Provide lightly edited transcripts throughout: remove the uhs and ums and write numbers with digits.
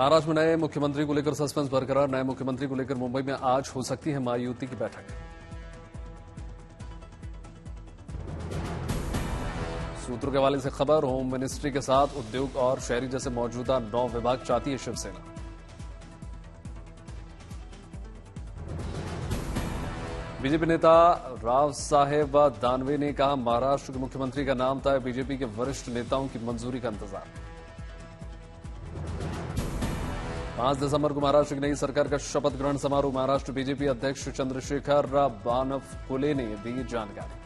महाराष्ट्र में नए मुख्यमंत्री को लेकर सस्पेंस बरकरार। नए मुख्यमंत्री को लेकर मुंबई में आज हो सकती है महायुति की बैठक। सूत्रों के हवाले से खबर, होम मिनिस्ट्री के साथ उद्योग और शहरी जैसे मौजूदा 9 विभाग चाहती है शिवसेना। बीजेपी नेता राव साहेब दानवे ने कहा, महाराष्ट्र के मुख्यमंत्री का नाम तय, बीजेपी के वरिष्ठ नेताओं की मंजूरी का इंतजार। 5 दिसंबर को महाराष्ट्र की नई सरकार का शपथ ग्रहण समारोह। महाराष्ट्र बीजेपी अध्यक्ष चंद्रशेखर बानवकुले ने दी जानकारी।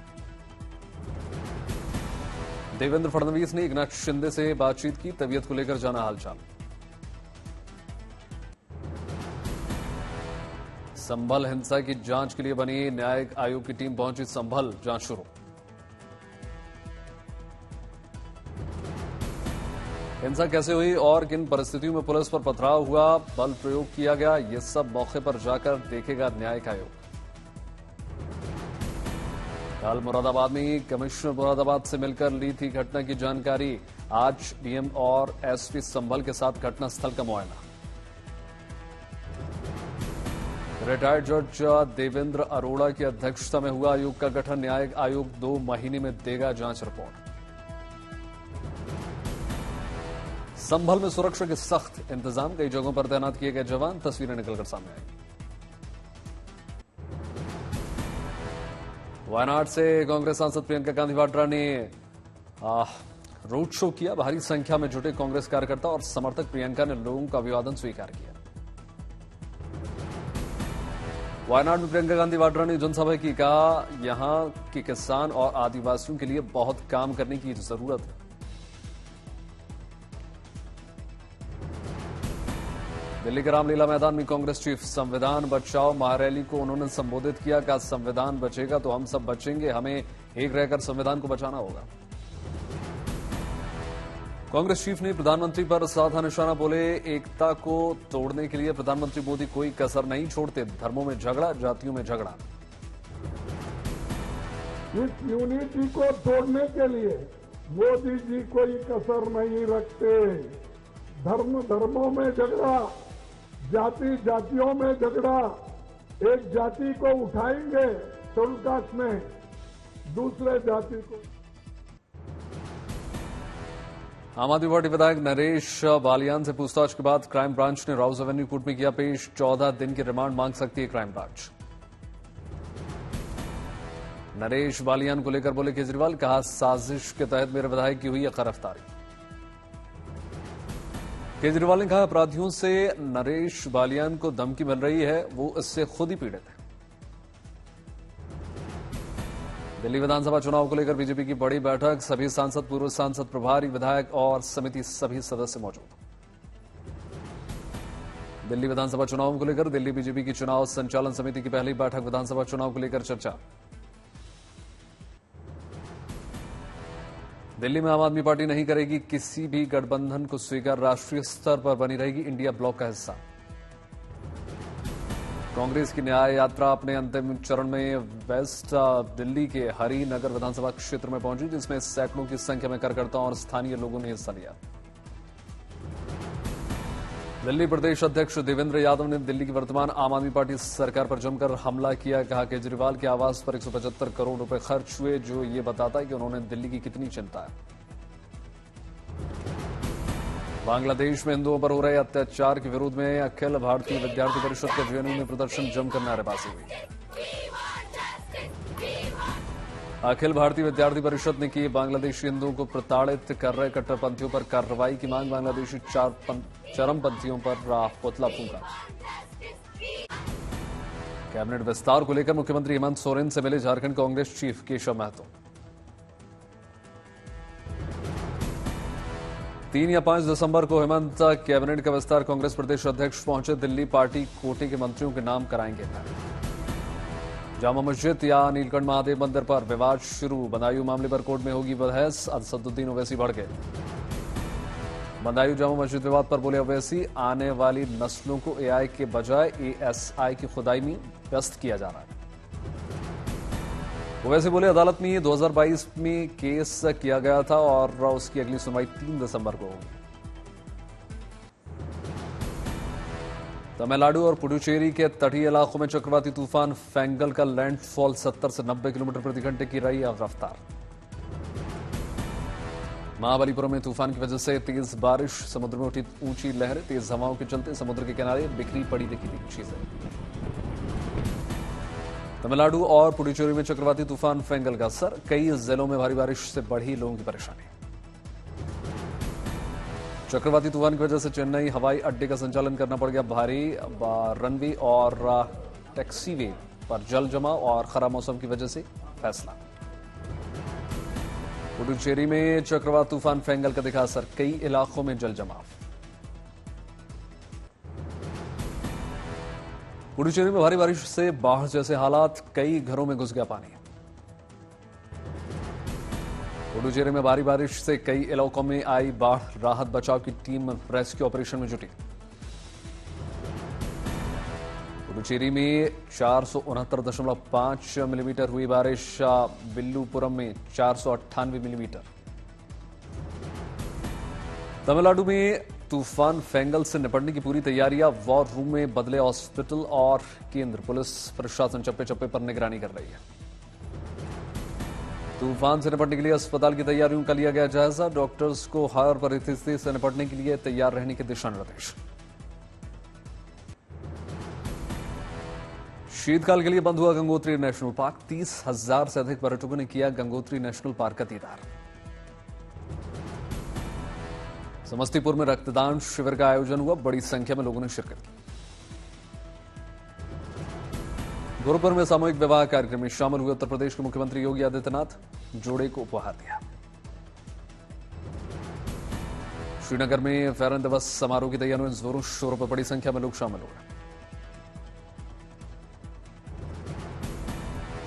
देवेंद्र फडणवीस ने एकनाथ शिंदे से बातचीत की, तबीयत को लेकर जाना हालचाल। संभल हिंसा की जांच के लिए बनी न्यायिक आयोग की टीम पहुंची संभल, जांच शुरू। हिंसा कैसे हुई और किन परिस्थितियों में पुलिस पर पथराव हुआ, बल प्रयोग किया गया, ये सब मौके पर जाकर देखेगा न्यायिक आयोग। कल मुरादाबाद में कमिश्नर मुरादाबाद से मिलकर ली थी घटना की जानकारी। आज डीएम और एसपी संभल के साथ घटनास्थल का मुआयना। रिटायर्ड जज देवेंद्र अरोड़ा की अध्यक्षता में हुआ आयोग का गठन। न्यायिक आयोग 2 महीने में देगा जांच रिपोर्ट। संभल में सुरक्षा के सख्त इंतजाम, कई जगहों पर तैनात किए गए जवान, तस्वीरें निकलकर सामने आई। वायनाड से कांग्रेस सांसद प्रियंका गांधी वाड्रा ने रोड शो किया। भारी संख्या में जुटे कांग्रेस कार्यकर्ता और समर्थक प्रियंका ने लोगों का अभिवादन स्वीकार किया। वायनाड में प्रियंका गांधी वाड्रा ने जनसभा की, कहा यहां के किसान और आदिवासियों के लिए बहुत काम करने की जरूरत है। दिल्ली के रामलीला मैदान में कांग्रेस चीफ संविधान बचाओ महारैली को उन्होंने संबोधित किया। कहा संविधान बचेगा तो हम सब बचेंगे, हमें एक रहकर संविधान को बचाना होगा। कांग्रेस चीफ ने प्रधानमंत्री पर साधा निशाना, बोले एकता को तोड़ने के लिए प्रधानमंत्री मोदी कोई कसर नहीं छोड़ते। धर्मों में झगड़ा, जातियों में झगड़ा। इस यूनिटी को तोड़ने के लिए मोदी जी कोई कसर नहीं रखते। धर्मों में झगड़ा, जाति जातियों में झगड़ा। एक जाति को उठाएंगे शेड्यूल कास्ट में, दूसरे जाति को। आम आदमी पार्टी विधायक नरेश बालियान से पूछताछ के बाद क्राइम ब्रांच ने राउस एवेन्यू कोर्ट में किया पेश। 14 दिन की रिमांड मांग सकती है क्राइम ब्रांच। नरेश बालियान को लेकर बोले केजरीवाल, कहा साजिश के तहत मेरे विधायक की हुई है गिरफ्तारी। केजरीवाल ने कहा अपराधियों से नरेश बालियान को धमकी मिल रही है, वो इससे खुद ही पीड़ित है। दिल्ली विधानसभा चुनाव को लेकर बीजेपी की बड़ी बैठक। सभी सांसद, पूर्व सांसद, प्रभारी विधायक और समिति सभी सदस्य मौजूद। दिल्ली विधानसभा चुनाव को लेकर दिल्ली बीजेपी की चुनाव संचालन समिति की पहली बैठक। विधानसभा चुनाव को लेकर चर्चा। दिल्ली में आम आदमी पार्टी नहीं करेगी किसी भी गठबंधन को स्वीकार, राष्ट्रीय स्तर पर बनी रहेगी इंडिया ब्लॉक का हिस्सा। कांग्रेस की न्याय यात्रा अपने अंतिम चरण में वेस्ट दिल्ली के हरिनगर विधानसभा क्षेत्र में पहुंची, जिसमें सैकड़ों की संख्या में कार्यकर्ताओं और स्थानीय लोगों ने हिस्सा लिया। दिल्ली प्रदेश अध्यक्ष देवेंद्र यादव ने दिल्ली की वर्तमान आम आदमी पार्टी सरकार पर जमकर हमला किया। कहा केजरीवाल के आवास पर 175 करोड़ रुपए खर्च हुए, जो ये बताता है कि उन्होंने दिल्ली की कितनी चिंता है। बांग्लादेश में हिंदुओं पर हो रहे अत्याचार के विरोध में अखिल भारतीय विद्यार्थी परिषद के जेएनयू में प्रदर्शन, जमकर नारेबाजी हुई। अखिल भारतीय विद्यार्थी परिषद ने की बांग्लादेशी हिंदुओं को प्रताड़ित कर रहे कट्टरपंथियों पर कार्रवाई की मांग। बांग्लादेशी चरमपंथियों पर पुतला फूंका। कैबिनेट विस्तार को लेकर मुख्यमंत्री हेमंत सोरेन से मिले झारखंड कांग्रेस चीफ केशव महतो। 3 या 5 दिसंबर को हेमंत कैबिनेट का विस्तार, कांग्रेस प्रदेश अध्यक्ष पहुंचे दिल्ली। पार्टी कोटे के मंत्रियों के नाम कराएंगे तय। जामा मस्जिद या नीलकंठ महादेव मंदिर पर विवाद शुरू, बदायूं मामले पर कोर्ट में होगी बहस। असदुद्दीन ओवैसी बढ़ गए। बदायूं जामा मस्जिद विवाद पर बोले ओवैसी, आने वाली नस्लों को एआई के बजाय एएसआई की खुदाई में व्यस्त किया जा रहा है। ओवैसी बोले अदालत में 2022 में केस किया गया था और उसकी अगली सुनवाई 3 दिसंबर को होगी। तमिलनाडु और पुडुचेरी के तटीय इलाकों में चक्रवाती तूफान फेंगल का लैंडफॉल 70 से 90 किलोमीटर प्रति घंटे की रही रफ्तार। महाबलीपुरम में तूफान की वजह से तेज बारिश, समुद्र में उठी ऊंची लहरें, तेज हवाओं के चलते समुद्र के किनारे बिखरी पड़ी दिखी थी चीजें। तमिलनाडु और पुडुचेरी में चक्रवाती तूफान फेंगल का असर, कई जिलों में भारी बारिश से बढ़ी लोगों की परेशानी। चक्रवाती तूफान की वजह से चेन्नई हवाई अड्डे का संचालन करना पड़ गया भारी, रनवे और टैक्सीवे पर जल जमाव और खराब मौसम की वजह से फैसला। पुडुचेरी में चक्रवात तूफान फेंगल का दिखा असर, कई इलाकों में जल जमाव। पुडुचेरी में भारी बारिश से बाढ़ जैसे हालात, कई घरों में घुस गया पानी। पुडुचेरी में भारी बारिश से कई इलाकों में आई बाढ़, राहत बचाव की टीम रेस्क्यू ऑपरेशन में जुटी। पुडुचेरी में 469.5 मिलीमीटर हुई बारिश, बिल्लुपुरम में 498 मिलीमीटर। तमिलनाडु में तूफान फेंगल से निपटने की पूरी तैयारियां, वॉर रूम में बदले हॉस्पिटल और केंद्र, पुलिस प्रशासन चप्पे चप्पे पर निगरानी कर रही है। तूफान से निपटने के लिए अस्पताल की तैयारियों का लिया गया जायजा, डॉक्टर्स को हर परिस्थिति से निपटने के लिए तैयार रहने के दिशा निर्देश। शीतकाल के लिए बंद हुआ गंगोत्री नेशनल पार्क, 30,000 से अधिक पर्यटकों ने किया गंगोत्री नेशनल पार्क का दीदार। समस्तीपुर में रक्तदान शिविर का आयोजन हुआ, बड़ी संख्या में लोगों ने शिरकत की। गोरखपुर में सामूहिक विवाह कार्यक्रम में शामिल हुए उत्तर प्रदेश के मुख्यमंत्री योगी आदित्यनाथ, जोड़े को उपहार दिया। श्रीनगर में फैरन दिवस समारोह की तैयारियों में जोरों शोरों पर बड़ी संख्या में लोग शामिल हुए।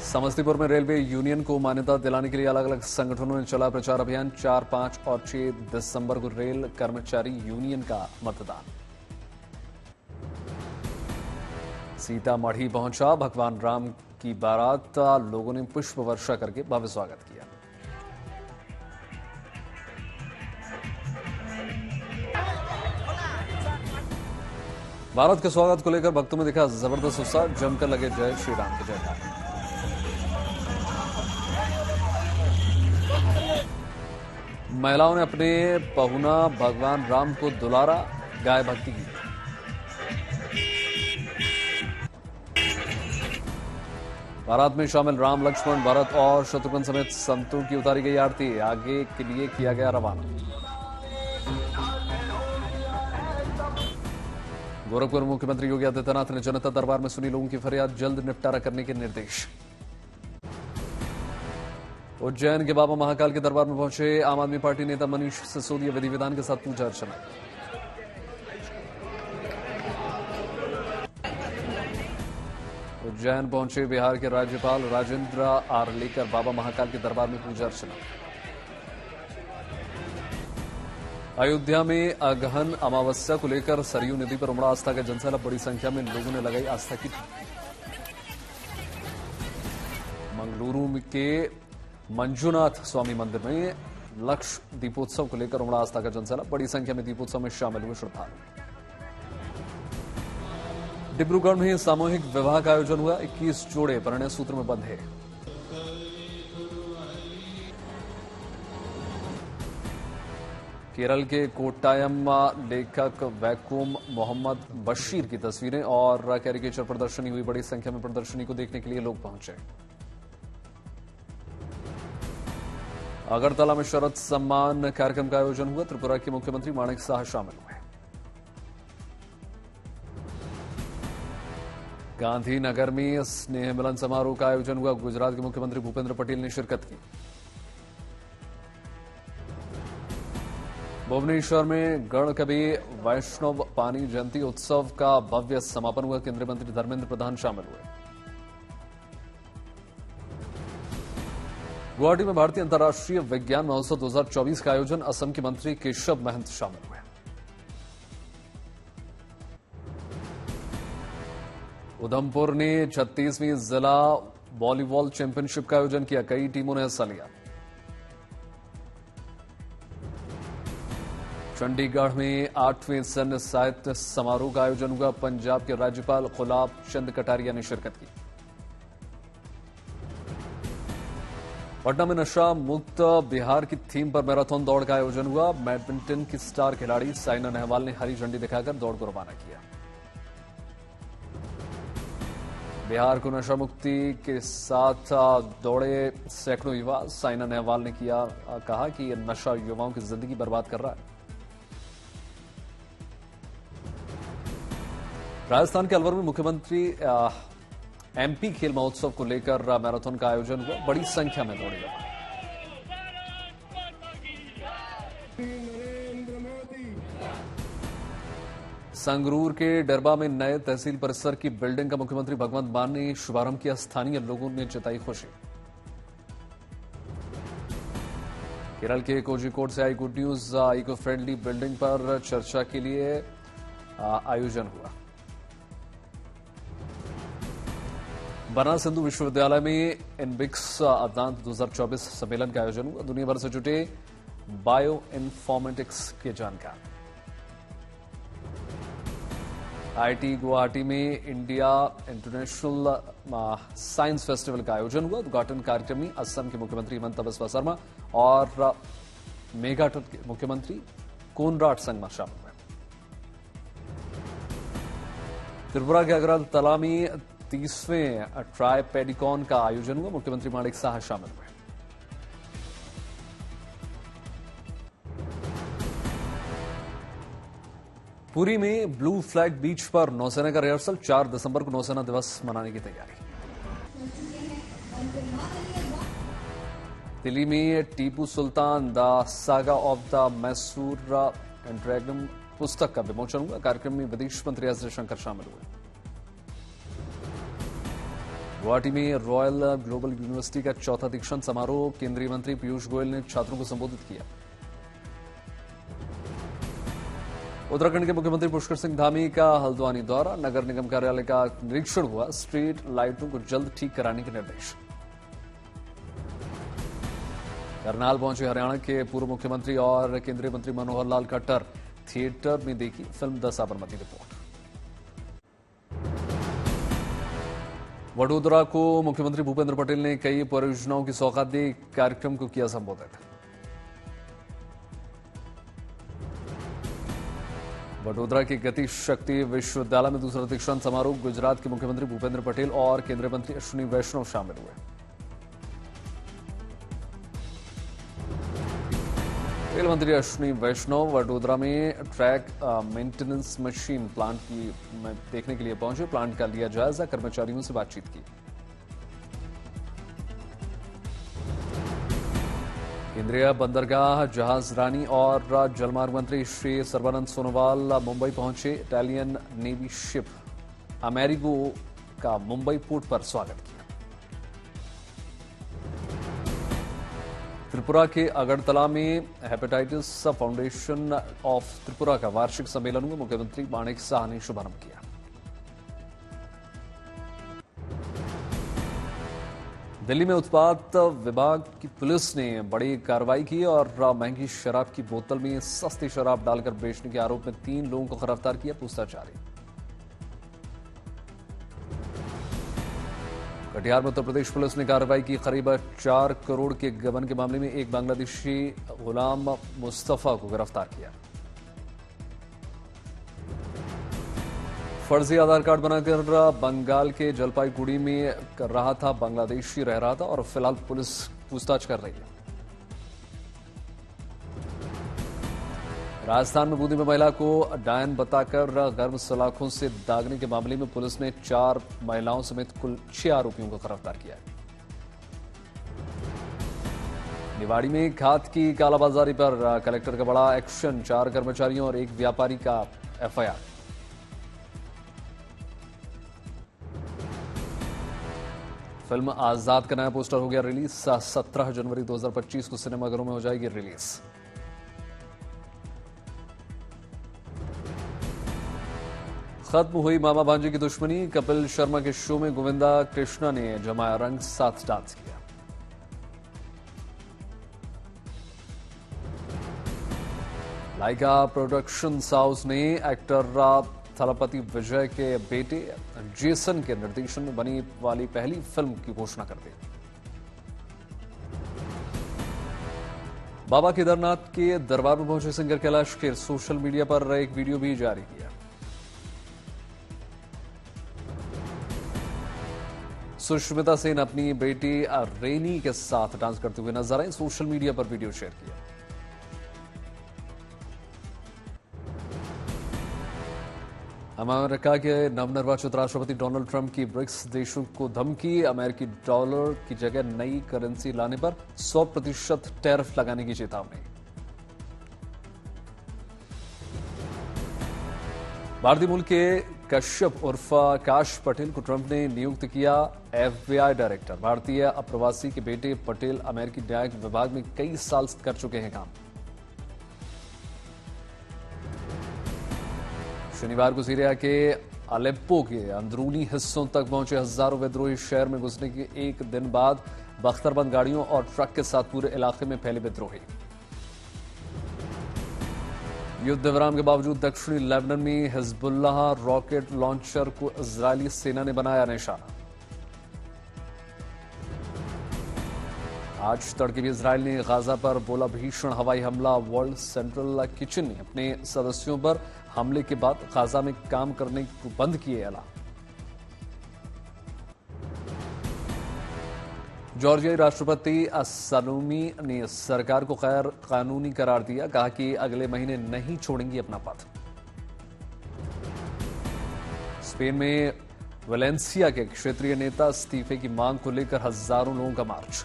समस्तीपुर में रेलवे यूनियन को मान्यता दिलाने के लिए अलग अलग संगठनों ने चला प्रचार अभियान, 4, 5 और 6 दिसंबर को रेल कर्मचारी यूनियन का मतदान। सीतामढ़ी पहुंचा भगवान राम की बारात, लोगों ने पुष्प वर्षा करके भव्य स्वागत किया। भारत के स्वागत को लेकर भक्तों में दिखा जबरदस्त उत्साह, जमकर लगे जय श्री राम के जयकार। महिलाओं ने अपने पहुना भगवान राम को दुलारा, गाय भक्ति की। बारात में शामिल राम, लक्ष्मण, भरत और शत्रुघ्न समेत संतों की उतारी गई आरती, आगे के लिए किया गया रवाना। गोरखपुर मुख्यमंत्री योगी आदित्यनाथ ने जनता दरबार में सुनी लोगों की फरियाद, जल्द निपटारा करने के निर्देश। उज्जैन के बाबा महाकाल के दरबार में पहुंचे आम आदमी पार्टी नेता मनीष सिसोदिया, विधि विधान के साथ पूजा अर्चना। उज्जैन पहुंचे बिहार के राज्यपाल राजेंद्र आर्लेकर, बाबा महाकाल के दरबार में पूजा अर्चना। अयोध्या में अगहन अमावस्या को लेकर सरयू नदी पर उमड़ा आस्था का जनसैलाब, बड़ी संख्या में लोगों ने लगाई आस्था की। मंगलुरु के मंजुनाथ स्वामी मंदिर में लक्ष्य दीपोत्सव को लेकर उमड़ा आस्था का जनसैलाब, बड़ी संख्या में दीपोत्सव में शामिल हुए श्रद्धालु। डिब्रूगढ़ में सामूहिक विवाह का आयोजन हुआ, 21 जोड़े परिणय सूत्र में बंधे। केरल के कोट्टायम लेखक वैकोम मोहम्मद बशीर की तस्वीरें और कैरिकेचर प्रदर्शनी हुई, बड़ी संख्या में प्रदर्शनी को देखने के लिए लोग पहुंचे। अगरतला में शरद सम्मान कार्यक्रम का आयोजन हुआ, त्रिपुरा के मुख्यमंत्री माणिक साह शामिल हुए। गांधीनगर में स्नेह मिलन समारोह का आयोजन हुआ, गुजरात के मुख्यमंत्री भूपेंद्र पटेल ने शिरकत की। भुवनेश्वर में गढ़कभी वैष्णव पानी जयंती उत्सव का भव्य समापन हुआ, केंद्रीय मंत्री धर्मेंद्र प्रधान शामिल हुए। गुवाहाटी में भारतीय अंतर्राष्ट्रीय विज्ञान महोत्सव 2024 का आयोजन, असम के मंत्री केशव महंत शामिल हुए। उधमपुर ने 36वीं जिला वॉलीबॉल चैंपियनशिप का आयोजन किया, कई टीमों ने हिस्सा लिया। चंडीगढ़ में 8वें सैन्य साहित्य समारोह का आयोजन हुआ। पंजाब के राज्यपाल गुलाब चंद कटारिया ने शिरकत की। पटना में नशा मुक्त बिहार की थीम पर मैराथन दौड़ का आयोजन हुआ। बैडमिंटन की स्टार खिलाड़ी साइना नेहवाल ने हरी झंडी दिखाकर दौड़ को रवाना किया। बिहार को नशा मुक्ति के साथ दौड़े सैकड़ों युवा। साइना नेहवाल ने कहा कि यह नशा युवाओं की जिंदगी बर्बाद कर रहा है। राजस्थान के अलवर में मुख्यमंत्री एमपी खेल महोत्सव को लेकर मैराथन का आयोजन हुआ। बड़ी संख्या में दौड़े गए। संगरूर के डरबा में नए तहसील परिसर की बिल्डिंग का मुख्यमंत्री भगवंत मान ने शुभारंभ किया। स्थानीय लोगों ने जताई खुशी। केरल के कोझिकोड से आई good news. Eco friendly building पर चर्चा के लिए आयोजन हुआ। बनारस हिंदू विश्वविद्यालय में इनबिक्स अदालत 2024 सम्मेलन का आयोजन हुआ। दुनिया भर से जुटे बायो इन्फॉर्मेटिक्स के जानकार। आईआईटी गुवाहाटी में इंडिया इंटरनेशनल साइंस फेस्टिवल का आयोजन हुआ। उद्घाटन कार्यक्रम में असम के मुख्यमंत्री हिमंता बिस्वा शर्मा और मेघालय के मुख्यमंत्री कोनराड संगमा शामिल हुए। त्रिपुरा के अगरतला में 30वें ट्राई पेडिकॉन का आयोजन हुआ। मुख्यमंत्री माणिक साहा शामिल हुए। पुरी में ब्लू फ्लैग बीच पर नौसेना का रिहर्सल। 4 दिसंबर को नौसेना दिवस मनाने की तैयारी। दिल्ली में Tipu Sultan the saga of the Mysore dragon पुस्तक का विमोचन हुआ। कार्यक्रम में विदेश मंत्री एस जयशंकर शामिल हुए। गुवाहाटी में रॉयल ग्लोबल यूनिवर्सिटी का 4था दीक्षांत समारोह। केंद्रीय मंत्री पीयूष गोयल ने छात्रों को संबोधित किया। उत्तराखंड के मुख्यमंत्री पुष्कर सिंह धामी का हल्द्वानी दौरा। नगर निगम कार्यालय का निरीक्षण हुआ। स्ट्रीट लाइटों को जल्द ठीक कराने के निर्देश। करनाल पहुंचे हरियाणा के पूर्व मुख्यमंत्री और केंद्रीय मंत्री मनोहर लाल खट्टर। थिएटर में देखी फिल्म 10 साबरमती रिपोर्ट। वडोदरा को मुख्यमंत्री भूपेंद्र पटेल ने कई परियोजनाओं की सौगात दी। कार्यक्रम को किया संबोधित। वडोदरा के गति शक्ति विश्वविद्यालय में दूसरा दीक्षांत समारोह। गुजरात के मुख्यमंत्री भूपेंद्र पटेल और केंद्रीय मंत्री अश्विनी वैष्णव शामिल हुए। रेल मंत्री अश्विनी वैष्णव वडोदरा में ट्रैक मेंटेनेंस मशीन प्लांट की देखने के लिए पहुंचे। प्लांट का लिया जायजा। कर्मचारियों से बातचीत की। केंद्रीय बंदरगाह जहाज रानी और जलमार्ग मंत्री श्री सर्बानंद सोनोवाल मुंबई पहुंचे। इटालियन नेवी शिप अमेरिगो का मुंबई पोर्ट पर स्वागत किया। त्रिपुरा के अगरतला में हेपेटाइटिस फाउंडेशन ऑफ त्रिपुरा का वार्षिक सम्मेलन हुआ। मुख्यमंत्री माणिक साहा ने शुभारंभ किया। दिल्ली में उत्पाद विभाग की पुलिस ने बड़ी कार्रवाई की और महंगी शराब की बोतल में सस्ती शराब डालकर बेचने के आरोप में 3 लोगों को गिरफ्तार किया। पूछताछ जारी। कटिहार में उत्तर प्रदेश पुलिस ने कार्रवाई की। करीब 4 करोड़ के गबन के मामले में एक बांग्लादेशी गुलाम मुस्तफा को गिरफ्तार किया। फर्जी आधार कार्ड बनाकर बंगाल के जलपाईगुड़ी में कर रहा था। बांग्लादेशी रह रहा था और फिलहाल पुलिस पूछताछ कर रही है। राजस्थान में बूंदी में महिला को डायन बताकर गर्भ सलाखों से दागने के मामले में पुलिस ने 4 महिलाओं समेत कुल 6 आरोपियों को गिरफ्तार किया है। निवाड़ी में खाद की कालाबाजारी पर कलेक्टर का बड़ा एक्शन। 4 कर्मचारियों और एक व्यापारी का एफआईआर। फिल्म आजाद का नया पोस्टर हो गया रिलीज। 17 जनवरी 2025 को सिनेमाघरों में हो जाएगी रिलीज। खत्म हुई मामा भांजे की दुश्मनी। कपिल शर्मा के शो में गोविंदा कृष्णा ने जमाया रंग, साथ डांस किया। लाइका प्रोडक्शंस हाउस ने एक्टर थलपति विजय के बेटे जेसन के निर्देशन में बनी वाली पहली फिल्म की घोषणा कर दी। बाबा केदारनाथ के दरबार में पहुंचे singer Kailash Kher social media पर एक वीडियो भी जारी किया। सुष्मिता सेन अपनी बेटी रेनी के साथ डांस करते हुए नजर आई, सोशल मीडिया पर वीडियो शेयर किया। अमेरिका के नवनिर्वाचित राष्ट्रपति डोनाल्ड ट्रंप की ब्रिक्स देशों को धमकी, अमेरिकी डॉलर की जगह नई करेंसी लाने पर 100% टैरिफ लगाने की चेतावनी। भारतीय मूल के कश्यप उर्फ आकाश पटेल को ट्रंप ने नियुक्त किया FBI डायरेक्टर। भारतीय अप्रवासी के बेटे पटेल अमेरिकी न्यायिक विभाग में कई साल कर चुके हैं काम। शनिवार को सीरिया के अलेप्पो के अंदरूनी हिस्सों तक पहुंचे हजारों विद्रोही शहर में घुसने के एक दिन बाद बख्तरबंद गाड़ियों और ट्रक के साथ पूरे इलाके में फैले विद्रोही। युद्ध विराम के बावजूद दक्षिणी लेबनान में हिजबुल्लाह रॉकेट लॉन्चर को इजरायली सेना ने बनाया निशाना। आज तड़के भी इजरायल ने गाजा पर बोला भीषण हवाई हमला। वर्ल्ड सेंट्रल किचन ने अपने सदस्यों पर हमले के बाद गाजा में काम करने को बंद किए ऐलान। जॉर्जियाई राष्ट्रपति सलोमी ने सरकार को गैर कानूनी करार दिया, कहा कि अगले महीने नहीं छोड़ेंगी अपना पद। स्पेन में वेलेंसिया के क्षेत्रीय नेता इस्तीफे की मांग को लेकर हजारों लोगों का मार्च।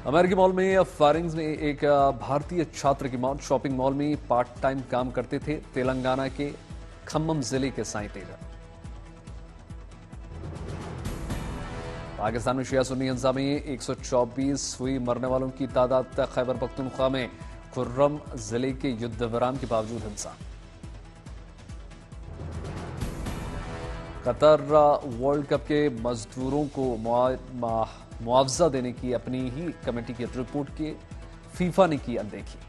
अमेरिकी मॉल में फायरिंग में एक भारतीय छात्र की मौत। शॉपिंग मॉल में पार्ट टाइम काम करते थे तेलंगाना के खम्मम जिले के साई तेजा। पाकिस्तान में शिया सुन्नी हिंसा में 124 हुई, मरने वालों की तादाद खैबर पख्तूनख्वा में खुर्रम जिले के युद्ध विराम के बावजूद हिंसा। कतर वर्ल्ड कप के मजदूरों को मुआवजा देने की अपनी ही कमेटी की रिपोर्ट की फीफा ने की अनदेखी।